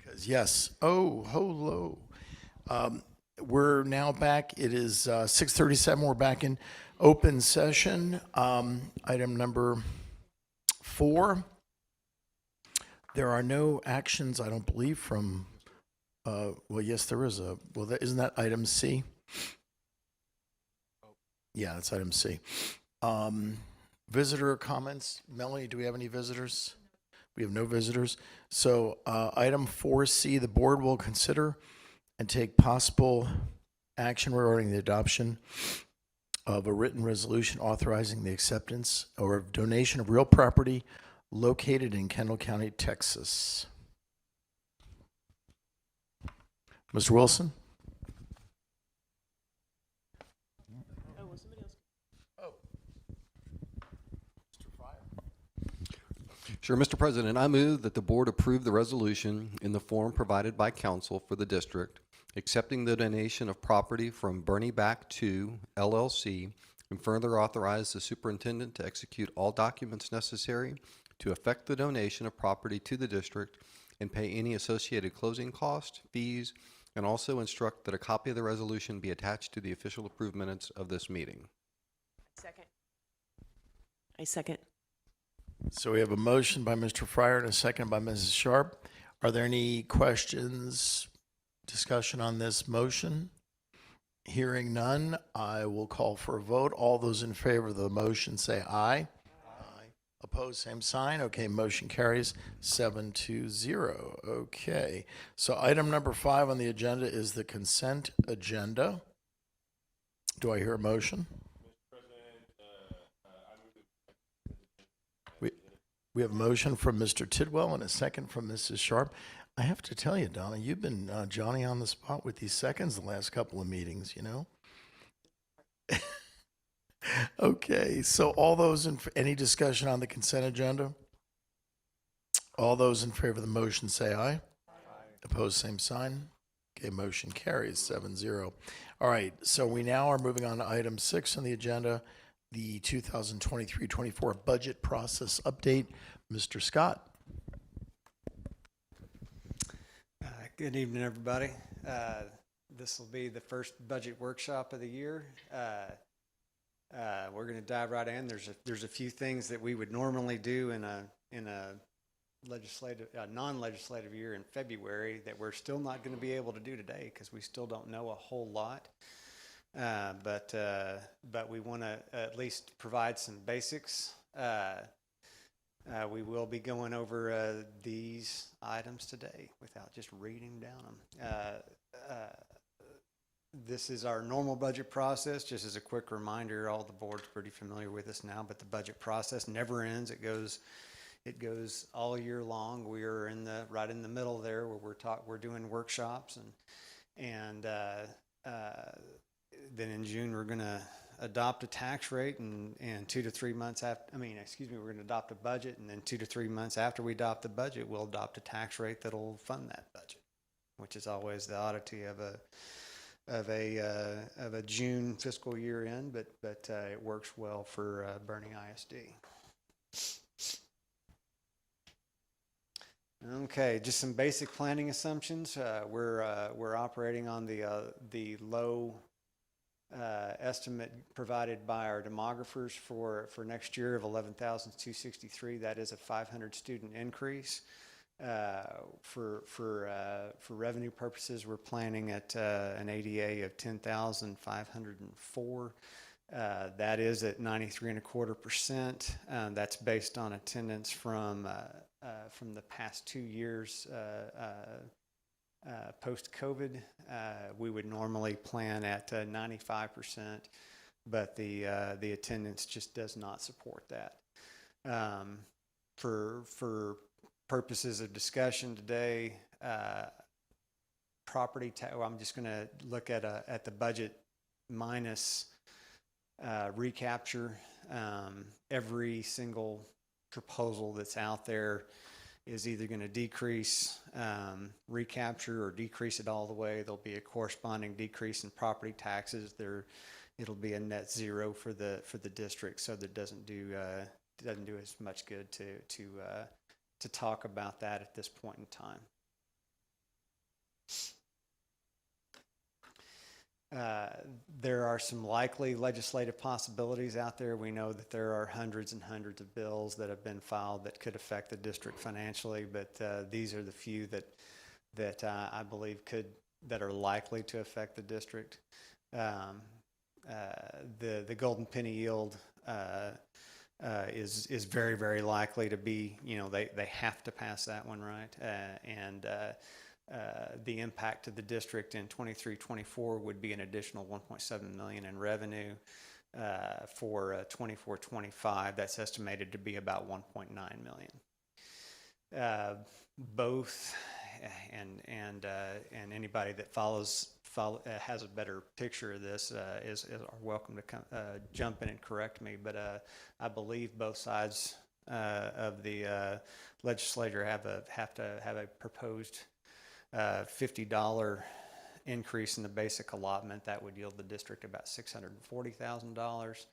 Because yes. Oh, hello. We're now back. It is 6:37. We're back in open session. Item number 4. There are no actions, I don't believe, from. Well, yes, there is a. Well, isn't that item C? Yeah, that's item C. Visitor comments. Melanie, do we have any visitors? We have no visitors. So item 4C, the board will consider and take possible action regarding the adoption of a written resolution authorizing the acceptance or donation of real property located in Kendall County, Texas. Mr. Wilson? Sure, Mr. President, I move that the board approve the resolution in the form provided by council for the district, accepting the donation of property from Bernie Back 2 LLC, and further authorize the superintendent to execute all documents necessary to effect the donation of property to the district and pay any associated closing costs, fees, and also instruct that a copy of the resolution be attached to the official approved minutes of this meeting. I second. So we have a motion by Mr. Fryer and a second by Mrs. Sharp. Are there any questions, discussion on this motion? Hearing none, I will call for a vote. All those in favor of the motion say aye. Aye. Opposed, same sign. Okay, motion carries 7-0. Okay, so item number 5 on the agenda is the consent agenda. Do I hear a motion? We have a motion from Mr. Tidwell and a second from Mrs. Sharp. I have to tell you, Donna, you've been Johnny on the spot with these seconds the last couple of meetings, you know? Okay, so all those any discussion on the consent agenda? All those in favor of the motion say aye. Aye. Opposed, same sign. Okay, motion carries 7-0. All right, so we now are moving on to item 6 on the agenda, the 2023-24 budget process update. Mr. Scott. Good evening, everybody. This will be the first budget workshop of the year. We're going to dive right in. There's a few things that we would normally do in a non-legislative year in February that we're still not going to be able to do today because we still don't know a whole lot. But we want to at least provide some basics. We will be going over these items today without just reading down them. This is our normal budget process. Just as a quick reminder, all the board's pretty familiar with this now, but the budget process never ends. It goes all year long. We are right in the middle there where we're doing workshops and then in June we're going to adopt a tax rate and 2 to 3 months we're going to adopt a budget, and then 2 to 3 months after we adopt the budget, we'll adopt a tax rate that'll fund that budget, which is always the oddity of a June fiscal year end, but it works well for Bernie ISD. Okay, just some basic planning assumptions. We're operating on the low estimate provided by our demographers for next year of 11,263. That is a 500 student increase. For revenue purposes, we're planning at an ADA of 10,504. That is at 93.25%. That's based on attendance from the past 2 years. Post-COVID, we would normally plan at 95%, but the attendance just does not support that. For purposes of discussion today, property tax. I'm just going to look at the budget minus recapture. Every single proposal that's out there is either going to decrease recapture or decrease it all the way. There'll be a corresponding decrease in property taxes. It'll be a net zero for the district, so that doesn't do as much good to talk about that at this point in time. There are some likely legislative possibilities out there. We know that there are hundreds and hundreds of bills that have been filed that could affect the district financially, but these are the few that I believe that are likely to affect the district. The golden penny yield is very, very likely to be, they have to pass that one, right? The impact to the district in 23-24 would be an additional 1.7 million in revenue. For 24-25, that's estimated to be about 1.9 million. Both, and anybody that has a better picture of this are welcome to jump in and correct me. But I believe both sides of the legislature have to have a proposed $50 increase in the basic allotment. That would yield the district about $640,000.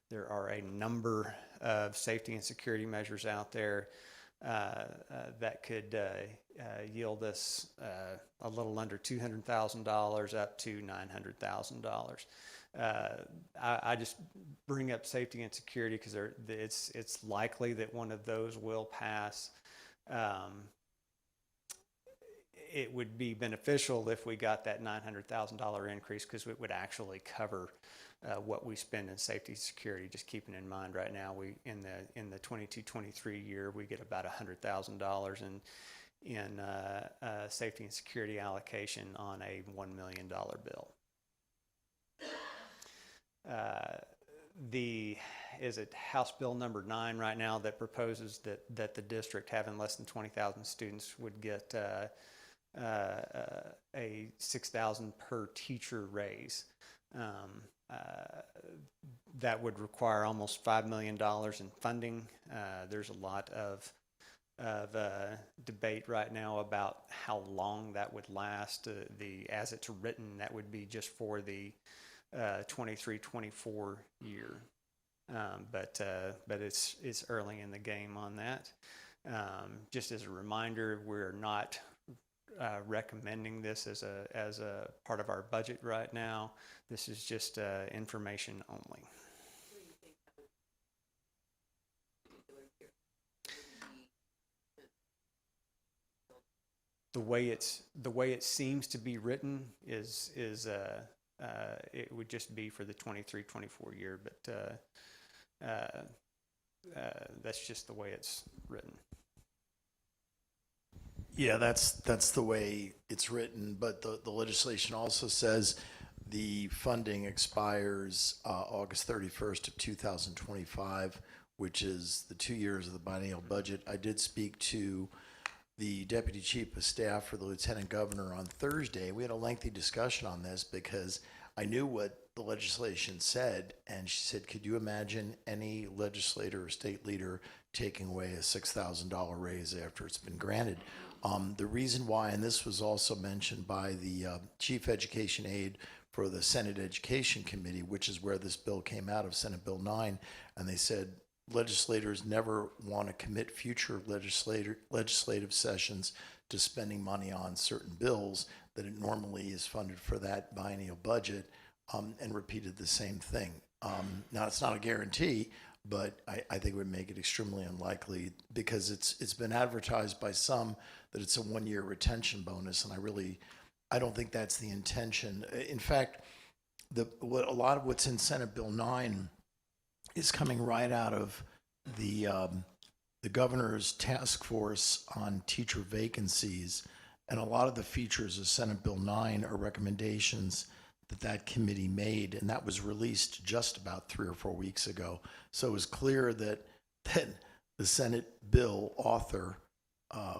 There are a number of safety and security measures out there that could yield us a little under $200,000 up to $900,000. I just bring up safety and security because it's likely that one of those will pass. It would be beneficial if we got that $900,000 increase because it would actually cover what we spend in safety and security. Just keeping in mind, right now we in the 22-23 year we get about $100,000 in safety and security allocation on a $1 million bill. Is it House Bill number 9 right now that proposes that the district having less than 20,000 students would get a $6,000 per teacher raise. That would require almost $5 million in funding. There's a lot of debate right now about how long that would last. As it's written, that would be just for the 23-24 year. But it's early in the game on that. Just as a reminder, we're not recommending this as a part of our budget right now. This is just information only. The way it seems to be written is it would just be for the 23-24 year, but that's just the way it's written. Yeah, that's the way it's written, but the legislation also says the funding expires August 31st of 2025, which is the 2 years of the biennial budget. I did speak to the Deputy Chief of Staff for the Lieutenant Governor on Thursday. We had a lengthy discussion on this because I knew what the legislation said, and she said, could you imagine any legislator or state leader taking away a $6,000 raise after it's been granted? The reason why, and this was also mentioned by the Chief Education Aide for the Senate Education Committee, which is where this bill came out of, Senate Bill 9, and they said legislators never want to commit future legislative sessions to spending money on certain bills, that it normally is funded for that biennial budget, and repeated the same thing. Now, it's not a guarantee, but I think it would make it extremely unlikely because it's been advertised by some that it's a one-year retention bonus, and I don't think that's the intention. In fact, a lot of what's in Senate Bill 9 is coming right out of the governor's task force on teacher vacancies, and a lot of the features of Senate Bill 9 are recommendations that committee made, and that was released just about 3 or 4 weeks ago. So it was clear that the Senate bill author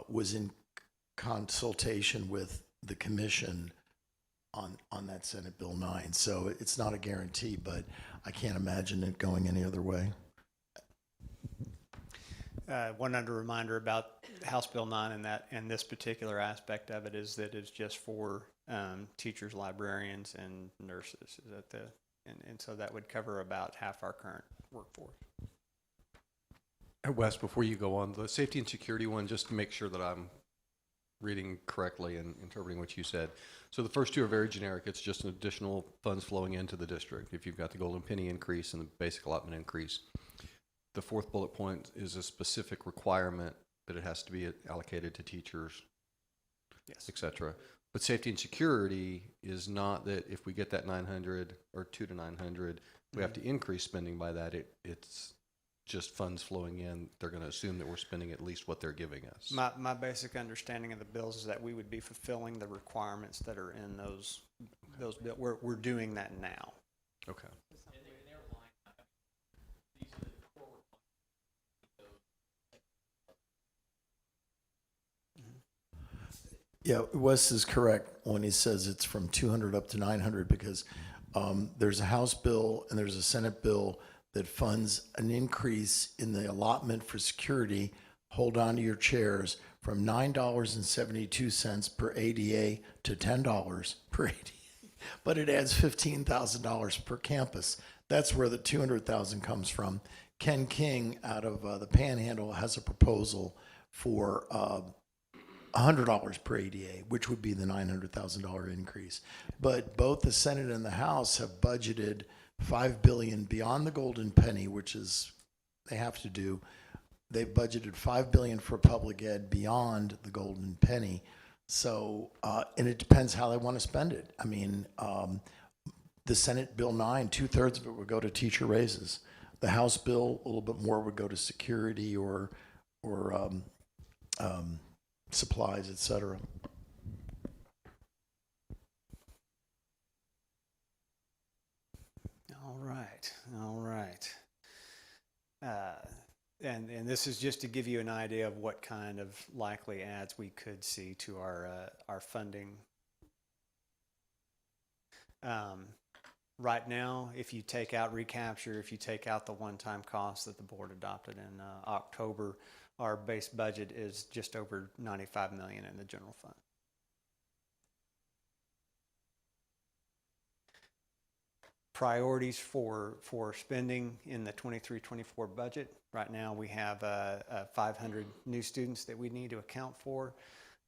was in consultation with the commission on that Senate Bill 9. So it's not a guarantee, but I can't imagine it going any other way. One other reminder about House Bill 9 and this particular aspect of it is that it's just for teachers, librarians, and nurses. And so that would cover about half our current workforce. Wes, before you go on, the safety and security one, just to make sure that I'm reading correctly and interpreting what you said. So the first two are very generic. It's just an additional funds flowing into the district. If you've got the golden penny increase and the basic allotment increase. The fourth bullet point is a specific requirement that it has to be allocated to teachers, Yes. et cetera. But safety and security is not that if we get that 900 or 2 to 900, we have to increase spending by that. It's just funds flowing in. They're going to assume that we're spending at least what they're giving us. My basic understanding of the bills is that we would be fulfilling the requirements that are in those bills. We're doing that now. Okay. Yeah, Wes is correct when he says it's from 200 up to 900 because there's a House bill and there's a Senate bill that funds an increase in the allotment for security. Hold on to your chairs, from $9.72 per ADA to $10 per ADA. But it adds $15,000 per campus. That's where the 200,000 comes from. Ken King out of the Panhandle has a proposal for $100 per ADA, which would be the $900,000 increase. But both the Senate and the House have budgeted $5 billion beyond the golden penny, which is they have to do. They've budgeted $5 billion for public ed beyond the golden penny. So, and it depends how they want to spend it. I mean, the Senate Bill 9, 2/3 of it would go to teacher raises. The House bill, a little bit more would go to security or supplies, et cetera. All right. And this is just to give you an idea of what kind of likely adds we could see to our funding. Right now, if you take out recapture, if you take out the one-time costs that the board adopted in October, our base budget is just over $95 million in the general fund. Priorities for spending in the 23-24 budget. Right now we have 500 new students that we need to account for.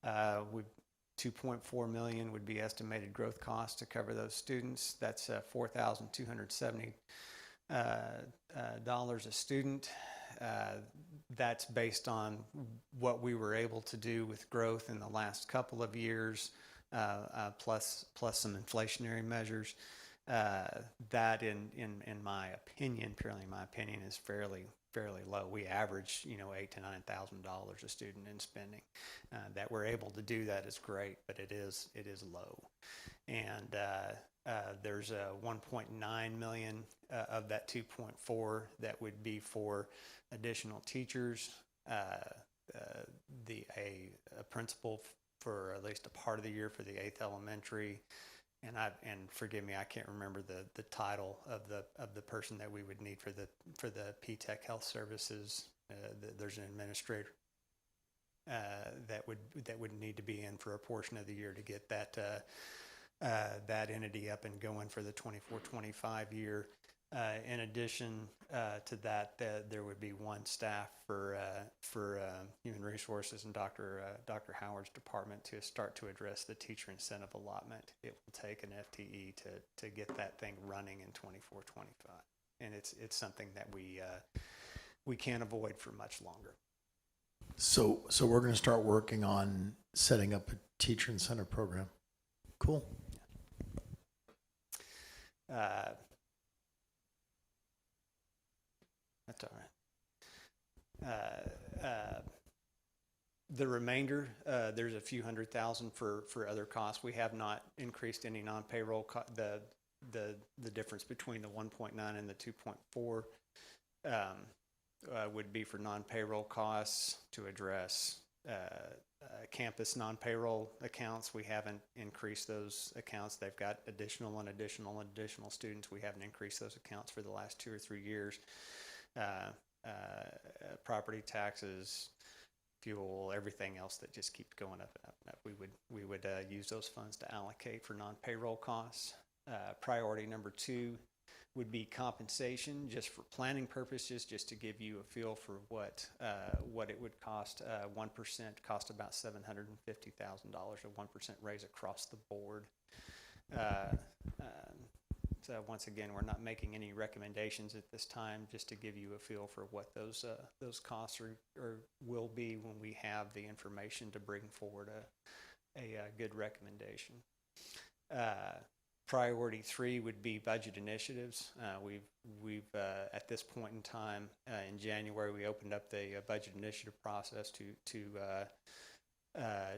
2.4 million would be estimated growth costs to cover those students. That's $4,270 dollars a student. That's based on what we were able to do with growth in the last couple of years, plus some inflationary measures. That in my opinion, purely in my opinion, is fairly low. We average, $8,000 to $9,000 a student in spending. That we're able to do that is great, but it is low. And there's a 1.9 million of that 2.4 that would be for additional teachers, a principal for at least a part of the year for the 8th elementary. And forgive me, I can't remember the title of the person that we would need for the P-Tech Health Services. There's an administrator that would need to be in for a portion of the year to get that entity up and going for the 24-25 year. In addition to that, there would be one staff for human resources and Dr. Howard's department to start to address the teacher incentive allotment. It will take an FTE to get that thing running in 24-25, and it's something that we can't avoid for much longer. So we're going to start working on setting up a teacher incentive program. Cool. That's all right. The remainder, there's a few $100,000 for other costs. We have not increased any non-payroll. The difference between the 1.9 and the 2.4 would be for non-payroll costs to address campus non-payroll accounts. We haven't increased those accounts. They've got additional students. We haven't increased those accounts for the last 2 or 3 years. Property taxes, fuel, everything else that just keeps going up and up and up. We would use those funds to allocate for non-payroll costs. Priority number 2 would be compensation, just for planning purposes, just to give you a feel for what it would cost. 1% cost about $750,000, a 1% raise across the board. So once again, we're not making any recommendations at this time, just to give you a feel for what those costs are will be when we have the information to bring forward a good recommendation. Priority 3 would be budget initiatives. We've at this point in time, in January, we opened up the budget initiative process to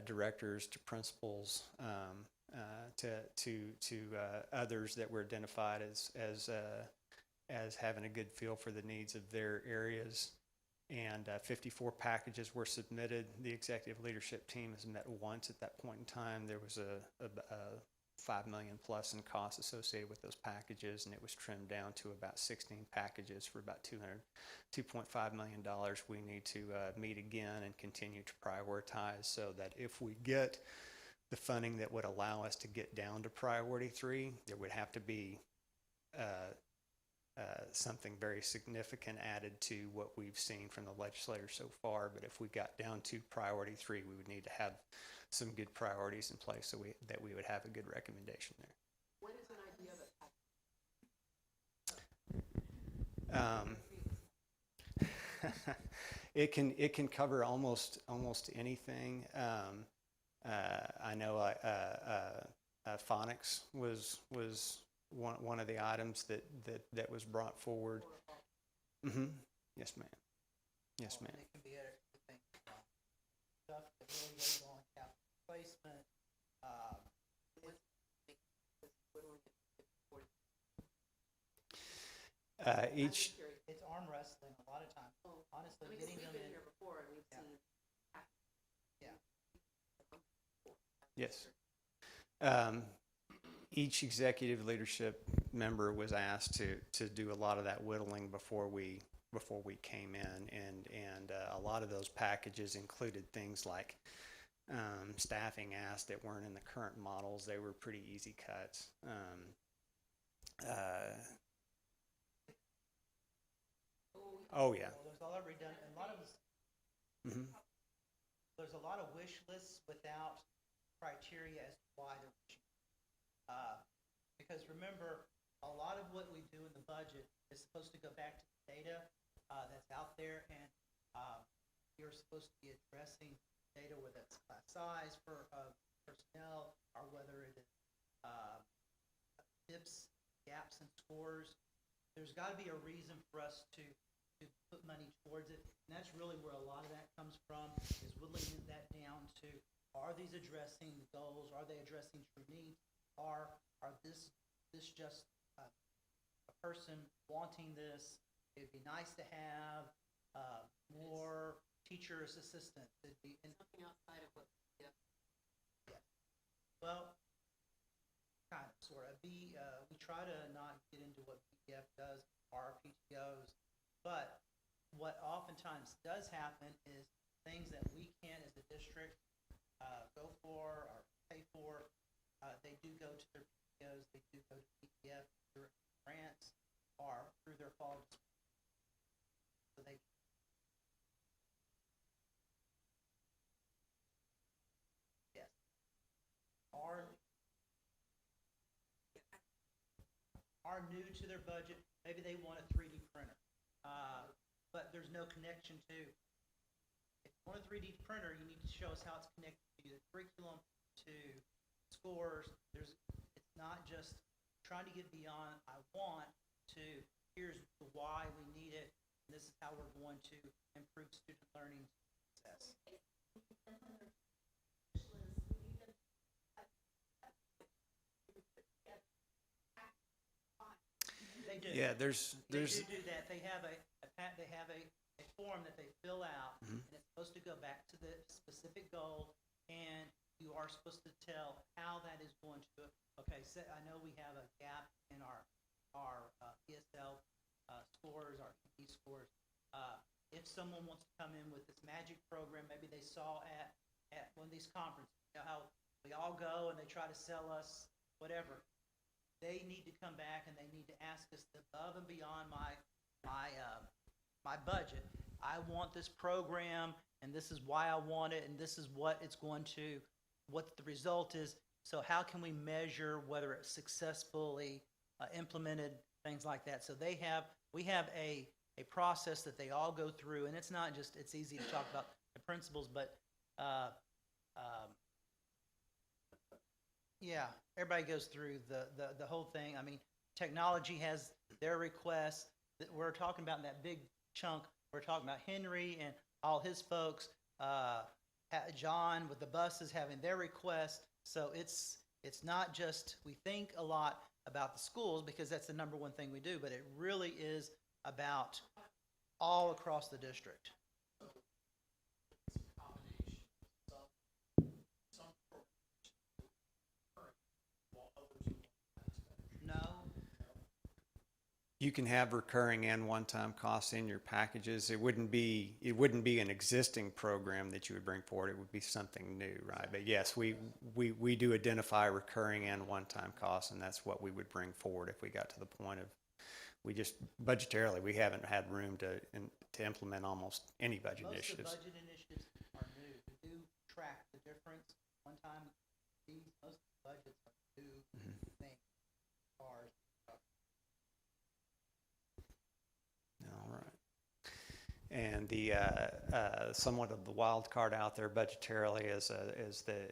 directors, to principals, to others that were identified as having a good feel for the needs of their areas. And 54 packages were submitted. The executive leadership team has met once at that point in time. There was a $5 million plus in costs associated with those packages, and it was trimmed down to about 16 packages for about $2.5 million. We need to meet again and continue to prioritize, so that if we get the funding that would allow us to get down to priority 3, there would have to be something very significant added to what we've seen from the legislature so far. But if we got down to priority 3, we would need to have some good priorities in place so that we would have a good recommendation there. When is an idea of it? It can cover almost anything. I know phonics was one of the items that was brought forward. Mm-hmm. Yes, ma'am. Yes, ma'am. It can be everything from stuff that really goes on capital placement. Each. It's arm wrestling a lot of times. Honestly, getting them in. Here before, and we've seen. Yes. Each executive leadership member was asked to do a lot of that whittling before we came in, and a lot of those packages included things like staffing asks that weren't in the current models. They were pretty easy cuts. Oh yeah. There's a lot of redundant. A lot of Mm-hmm. there's a lot of wish lists without criteria as to why they're wishing. Because remember, a lot of what we do in the budget is supposed to go back to the data that's out there, and you're supposed to be addressing data, whether it's class size for personnel or whether it is tips, gaps, and scores. There's got to be a reason for us to put money towards it, and that's really where a lot of that comes from, is whittling that down to, are these addressing the goals? Are they addressing true needs? Are this just a person wanting this? It'd be nice to have more teachers' assistants. It'd be Something outside of what. Yeah. well, kind of, sort of. We try to not get into what PDF does, our PTOs, but what oftentimes does happen is things that we can't as a district go for or pay for, they do go to their PTOs, they do go to PDF through grants or through their fall. So they yes. Are new to their budget, maybe they want a 3D printer, but there's no connection to. If you want a 3D printer, you need to show us how it's connected to the curriculum, to scores. It's not just trying to get beyond I want to here's why we need it, and this is how we're going to improve student learning success. They do. Yeah, there's They do that. They have a form that they fill out, Mhm. and it's supposed to go back to the specific goal, and you are supposed to tell how that is going to. Okay, so I know we have a gap in our ESL scores, our EP scores. If someone wants to come in with this magic program, maybe they saw at one of these conferences, you know how we all go and they try to sell us whatever. they need to come back and they need to ask us above and beyond my budget. I want this program, and this is why I want it, and this is what it's going to, what the result is. So how can we measure whether it's successfully implemented, things like that? So we have a process that they all go through, and it's not just, it's easy to talk about the principles, but yeah, everybody goes through the whole thing. I mean, technology has their requests that we're talking about in that big chunk. We're talking about Henry and all his folks, John with the buses having their requests. So it's not just, we think a lot about the schools because that's the number one thing we do, but it really is about all across the district. No. You can have recurring and one-time costs in your packages. It wouldn't be an existing program that you would bring forward. It would be something new, right? But yes, we do identify recurring and one-time costs, and that's what we would bring forward if we got to the point of, we just budgetarily, we haven't had room to implement almost any budget initiatives. Most of the budget initiatives are new. We do track the difference. One time, most of the budgets are new things. Ours. All right. And the somewhat of the wild card out there budgetarily is the,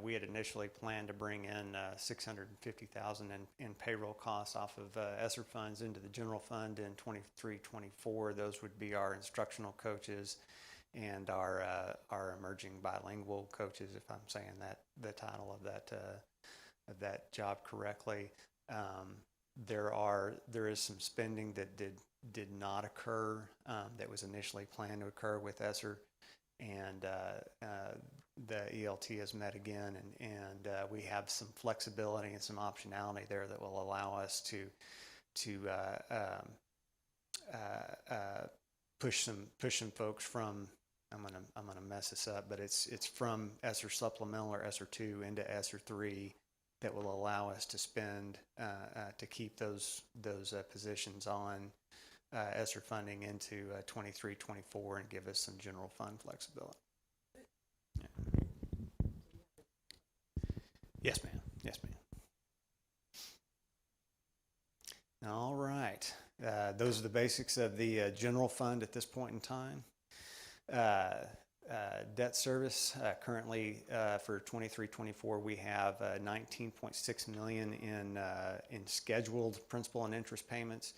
we had initially planned to bring in $650,000 in payroll costs off of ESSER funds into the general fund in 23-24. Those would be our instructional coaches and our emerging bilingual coaches, if I'm saying the title of that job correctly. There is some spending that did not occur that was initially planned to occur with ESSER, and the ELT has met again, and we have some flexibility and some optionality there that will allow us to push some folks from, I'm gonna mess this up, but it's from ESSER supplemental or ESSER 2 into ESSER 3 that will allow us to spend to keep those positions on ESSER funding into 23-24 and give us some general fund flexibility. Yeah. Yes, ma'am. Yes, ma'am. All right. Those are the basics of the general fund at this point in time. Debt service currently for 23-24 we have $19.6 million in scheduled principal and interest payments.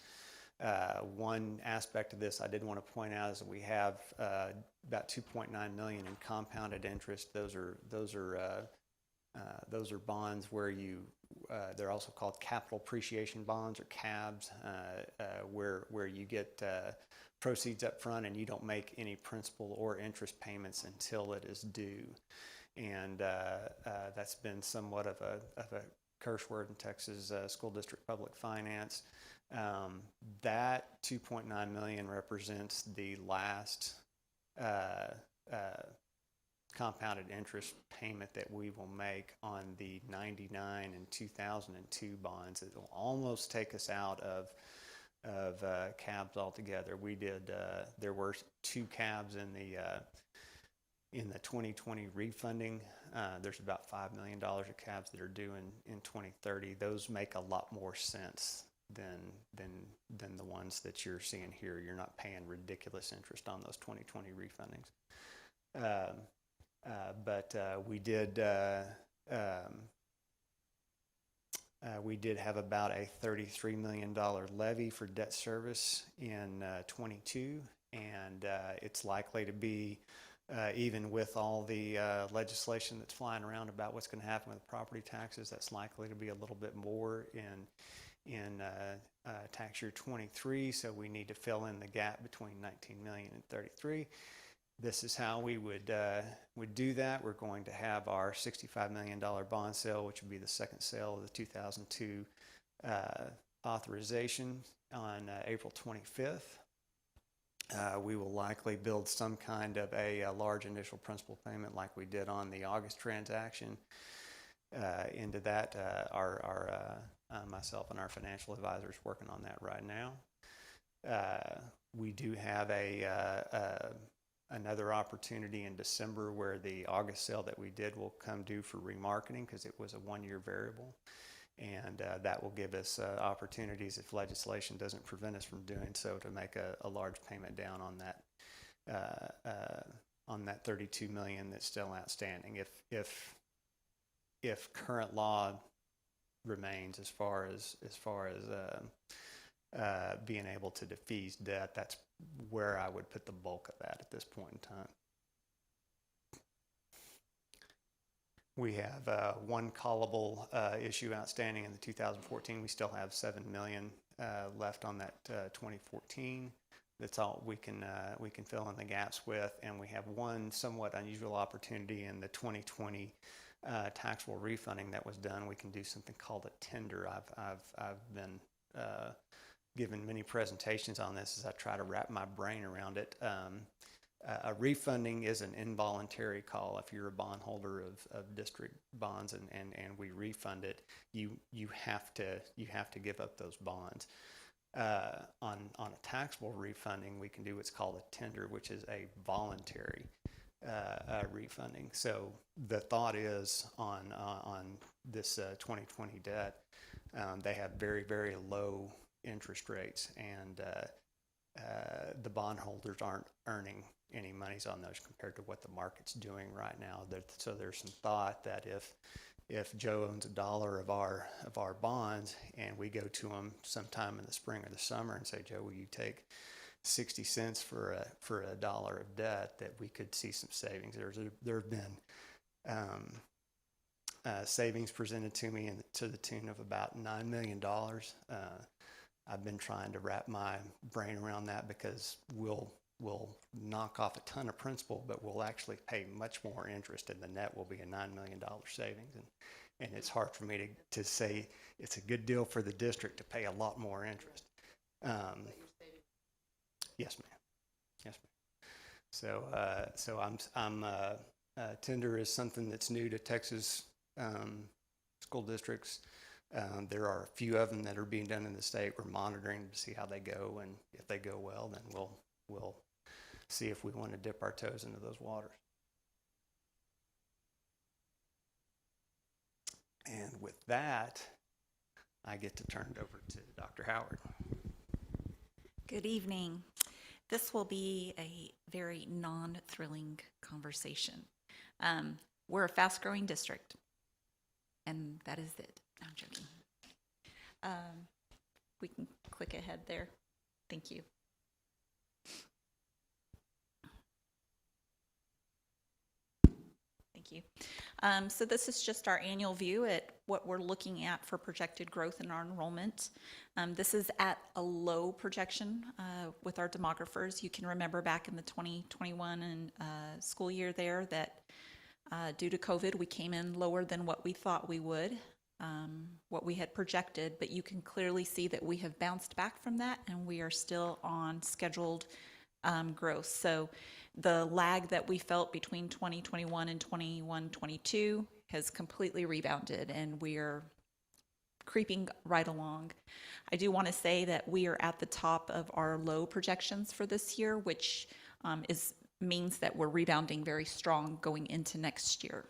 One aspect of this I did want to point out is that we have about $2.9 million in compounded interest. Those are bonds where they're also called capital appreciation bonds or CABs, where you get proceeds up front and you don't make any principal or interest payments until it is due. And that's been somewhat of a curse word in Texas school district public finance. That $2.9 million represents the last compounded interest payment that we will make on the 99 and 2002 bonds. It will almost take us out of cabs altogether. We did. There were 2 cabs in the 2020 refunding. There's about $5 million of cabs that are due in 2030. Those make a lot more sense than the ones that you're seeing here. You're not paying ridiculous interest on those 2020 refundings. But we did have about a $33 million levy for debt service in 22, and it's likely to be, even with all the legislation that's flying around about what's going to happen with property taxes, that's likely to be a little bit more in tax year 23. So we need to fill in the gap between 19 million and 33. This is how we would do that. We're going to have our $65 million bond sale, which would be the second sale of the 2002 authorization on April 25th. We will likely build some kind of a large initial principal payment like we did on the August transaction into that. Our Myself and our financial advisors working on that right now. We do have another opportunity in December where the August sale that we did will come due for remarketing because it was a one-year variable. And that will give us opportunities, if legislation doesn't prevent us from doing so, to make a large payment down on that $32 million that's still outstanding. If current law remains as far as being able to defease debt, that's where I would put the bulk of that at this point in time. We have one callable issue outstanding in the 2014. We still have $7 million left on that 2014. That's all we can fill in the gaps with, and we have one somewhat unusual opportunity in the 2020 taxable refunding that was done. We can do something called a tender. I've been given many presentations on this as I try to wrap my brain around it. A refunding is an involuntary call. If you're a bondholder of district bonds and we refund it, you have to give up those bonds. On a taxable refunding, we can do what's called a tender, which is a voluntary refunding. So the thought is on this 2020 debt, they have very, very low interest rates, and the bondholders aren't earning any monies on those compared to what the market's doing right now. So there's some thought that if Joe owns $1 of our bonds and we go to him sometime in the spring or the summer and say, Joe, will you take 60 cents for a dollar of debt, that we could see some savings. There have been savings presented to me to the tune of about $9 million. I've been trying to wrap my brain around that because we'll knock off a ton of principal, but we'll actually pay much more interest, and the net will be a $9 million savings. And it's hard for me to say it's a good deal for the district to pay a lot more interest. Yes, ma'am. Yes, ma'am. So tender is something that's new to Texas school districts. There are a few of them that are being done in the state. We're monitoring to see how they go, and if they go well, then we'll see if we want to dip our toes into those waters. And with that, I get to turn it over to Dr. Howard. Good evening. This will be a very non-thrilling conversation. We're a fast-growing district, and that is it. No, I'm joking. We can click ahead there. Thank you. Thank you. So this is just our annual view at what we're looking at for projected growth in our enrollment. This is at a low projection with our demographers. You can remember back in the 2021 school year there that due to COVID, we came in lower than what we thought we would, what we had projected, but you can clearly see that we have bounced back from that, and we are still on scheduled growth. So the lag that we felt between 2021 and 21-22 has completely rebounded, and we are creeping right along. I do want to say that we are at the top of our low projections for this year, which means that we're rebounding very strong going into next year.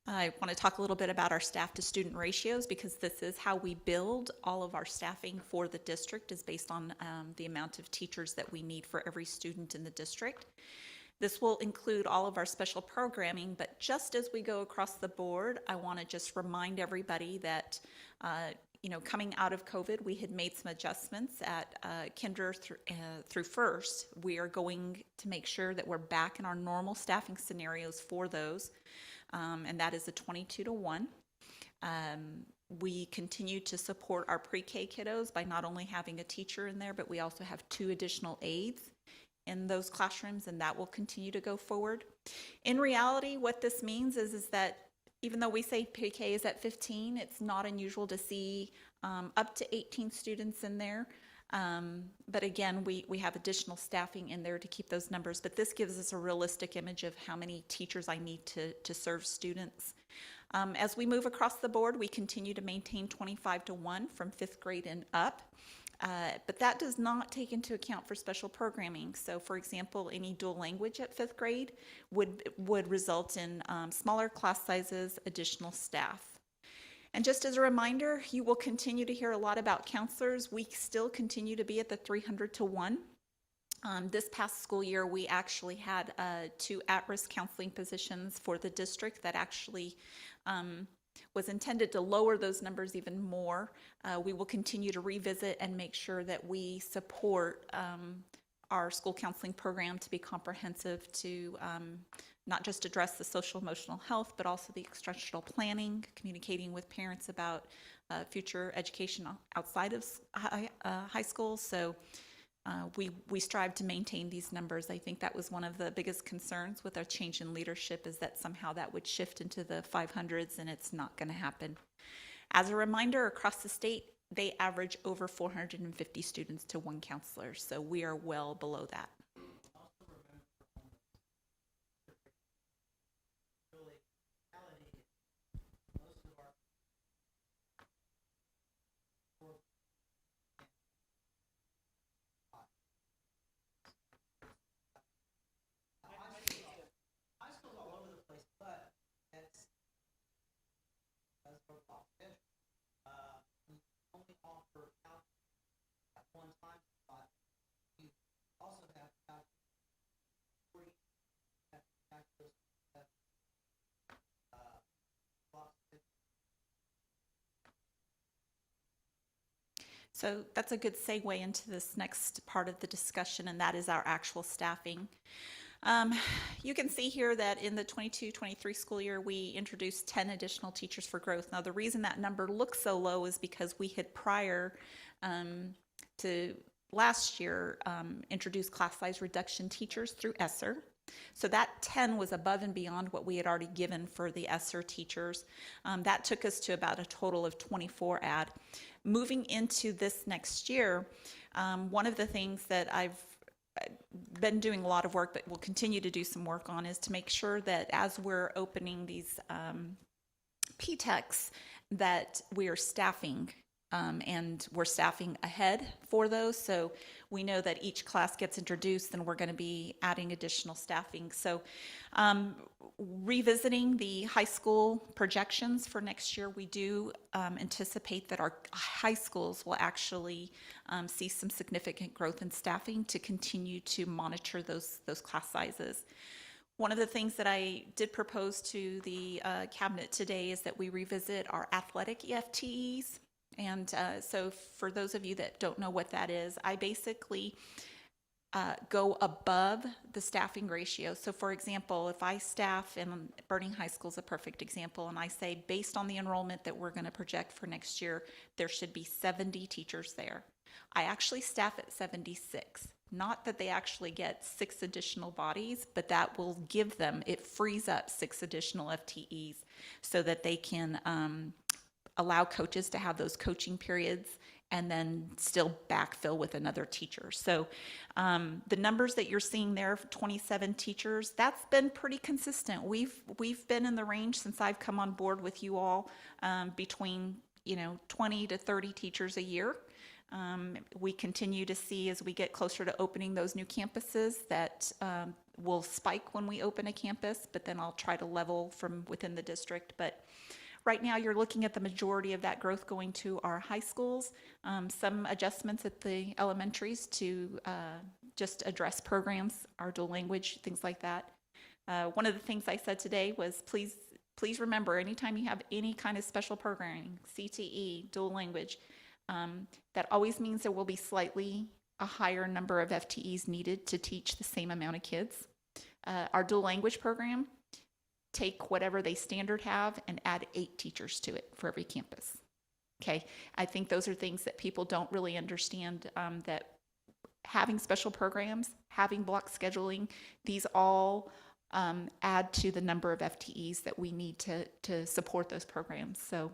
I want to talk a little bit about our staff to student ratios, because this is how we build all of our staffing for the district, is based on the amount of teachers that we need for every student in the district. This will include all of our special programming, but just as we go across the board, I want to just remind everybody that coming out of COVID, we had made some adjustments at kinder through first. We are going to make sure that we're back in our normal staffing scenarios for those. And that is a 22-to-1. We continue to support our pre-K kiddos by not only having a teacher in there, but we also have 2 additional aides in those classrooms, and that will continue to go forward. In reality, what this means is that even though we say pre-K is at 15, it's not unusual to see up to 18 students in there. But again, we have additional staffing in there to keep those numbers, but this gives us a realistic image of how many teachers I need to serve students. As we move across the board, we continue to maintain 25-1 from 5th grade and up. But that does not take into account for special programming. So for example, any dual language at 5th grade would result in smaller class sizes, additional staff. And just as a reminder, you will continue to hear a lot about counselors. We still continue to be at the 300-1. This past school year, we actually had 2 at-risk counseling positions for the district that actually was intended to lower those numbers even more. We will continue to revisit and make sure that we support our school counseling program to be comprehensive to not just address the social emotional health, but also the instructional planning, communicating with parents about future education outside of high school. So we strive to maintain these numbers. I think that was one of the biggest concerns with our change in leadership, is that somehow that would shift into the 500s, and it's not going to happen. As a reminder, across the state, they average over 450 students to 1 counselor, so we are well below that. Only offer out at one time spot. You also have about 40 So that's a good segue into this next part of the discussion, and that is our actual staffing. You can see here that in the 22-23 school year, we introduced 10 additional teachers for growth. Now, the reason that number looks so low is because we had prior to last year introduced class size reduction teachers through ESSER. So that 10 was above and beyond what we had already given for the ESSER teachers. That took us to about a total of 24 add. Moving into this next year, one of the things that I've been doing a lot of work, but will continue to do some work on, is to make sure that as we're opening these PTECs, that we are staffing and we're staffing ahead for those. So we know that each class gets introduced and we're going to be adding additional staffing. So revisiting the high school projections for next year, we do anticipate that our high schools will actually see some significant growth in staffing to continue to monitor those class sizes. One of the things that I did propose to the cabinet today is that we revisit our athletic EFTEs. And so for those of you that don't know what that is, I basically go above the staffing ratio. So for example, if I staff, and Burning High School is a perfect example, and I say based on the enrollment that we're going to project for next year, there should be 70 teachers there. I actually staff at 76. Not that they actually get 6 additional bodies, but that will give them, it frees up 6 additional FTEs so that they can allow coaches to have those coaching periods and then still backfill with another teacher. So the numbers that you're seeing there, 27 teachers, that's been pretty consistent. We've been in the range since I've come on board with you all between 20 to 30 teachers a year. We continue to see, as we get closer to opening those new campuses, that will spike when we open a campus, but then I'll try to level from within the district. But right now, you're looking at the majority of that growth going to our high schools, some adjustments at the elementaries to just address programs, our dual language, things like that. One of the things I said today was please remember, anytime you have any kind of special programming, CTE, dual language, that always means there will be slightly a higher number of FTEs needed to teach the same amount of kids. Our dual language program, take whatever they standard have and add 8 teachers to it for every campus. Okay, I think those are things that people don't really understand, that having special programs, having block scheduling, these all add to the number of FTEs that we need to support those programs. So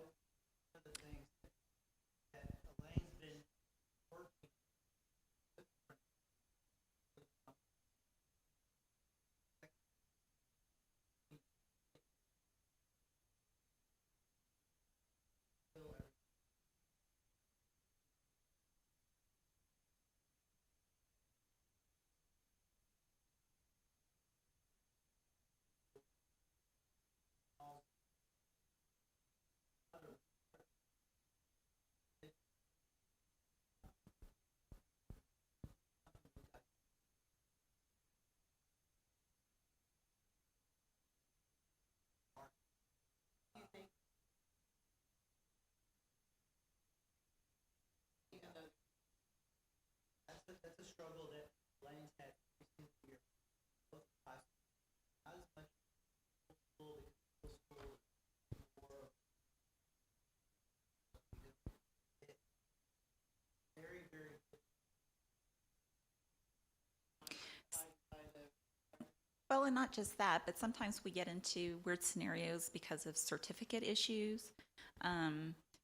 Well, and not just that, but sometimes we get into weird scenarios because of certificate issues.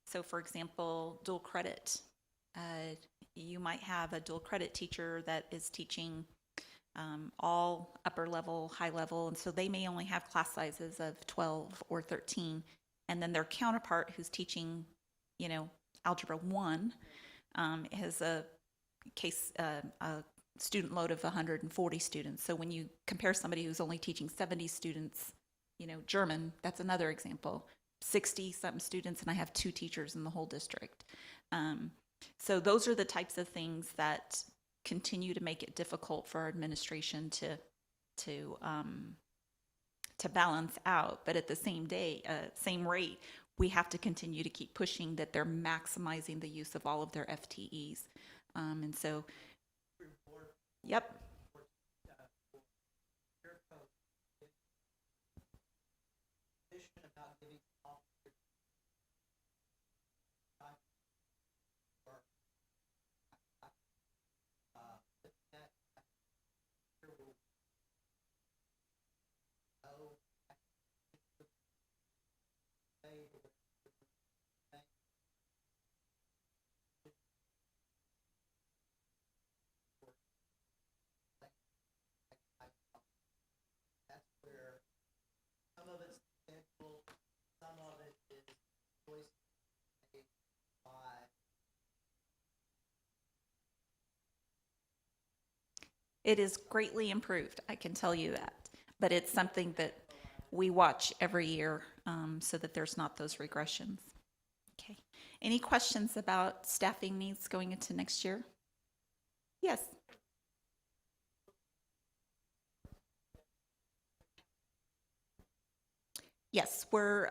So for example, dual credit. You might have a dual credit teacher that is teaching all upper level, high level, and so they may only have class sizes of 12 or 13. And then their counterpart who's teaching, Algebra 1 has a student load of 140 students. So when you compare somebody who's only teaching 70 students, German, that's another example. 60-something students, and I have 2 teachers in the whole district. So those are the types of things that continue to make it difficult for our administration to balance out. But at the same rate, we have to continue to keep pushing that they're maximizing the use of all of their FTEs. And so, yep. Some of it's schedule, some of it is choice made by. It is greatly improved, I can tell you that. But it's something that we watch every year so that there's not those regressions. Okay. Any questions about staffing needs going into next year? Yes. Yes, we're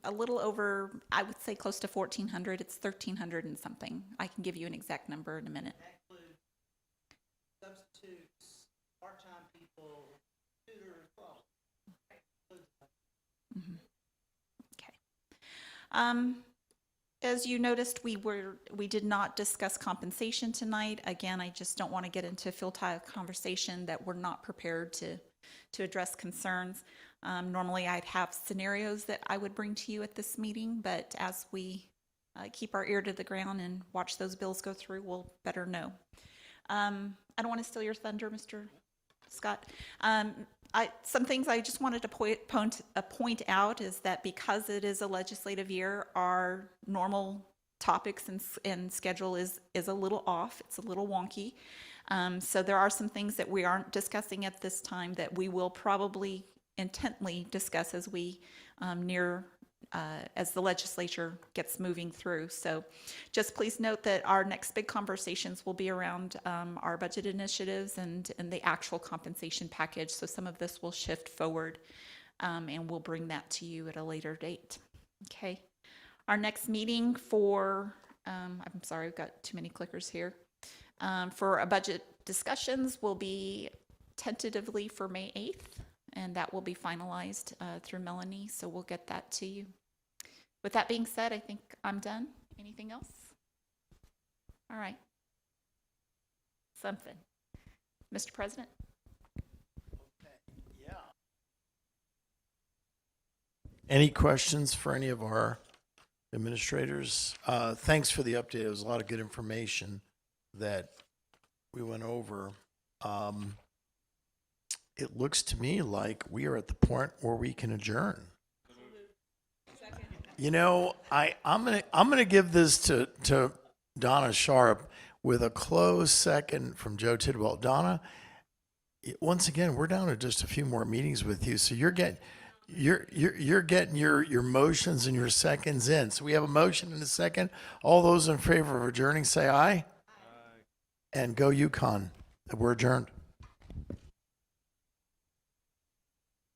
a little over, I would say close to 1,400. It's 1,300 and something. I can give you an exact number in a minute. That includes substitutes, part-time people, tutors, well. Okay. As you noticed, we did not discuss compensation tonight. Again, I just don't want to get into a full-time conversation that we're not prepared to address concerns. Normally, I'd have scenarios that I would bring to you at this meeting, but as we keep our ear to the ground and watch those bills go through, we'll better know. I don't want to steal your thunder, Mr. Scott. Some things I just wanted to point out is that because it is a legislative year, our normal topics and schedule is a little off. It's a little wonky. So there are some things that we aren't discussing at this time that we will probably intently discuss as we as the legislature gets moving through. So just please note that our next big conversations will be around our budget initiatives and the actual compensation package. So some of this will shift forward and we'll bring that to you at a later date. Okay. Our next meeting I'm sorry, I've got too many clickers here. For a budget discussions will be tentatively for May 8th. And that will be finalized through Melanie, so we'll get that to you. With that being said, I think I'm done. Anything else? All right. Something. Mr. President? Yeah. Any questions for any of our administrators? Thanks for the update. It was a lot of good information that we went over. It looks to me like we are at the point where we can adjourn. I'm gonna give this to Donna Sharp with a close second from Joe Tidwell. Donna, once again, we're down to just a few more meetings with you, so you're getting your motions and your seconds in. So we have a motion and a second. All those in favor of adjourning, say aye. Aye. And go UConn. We're adjourned.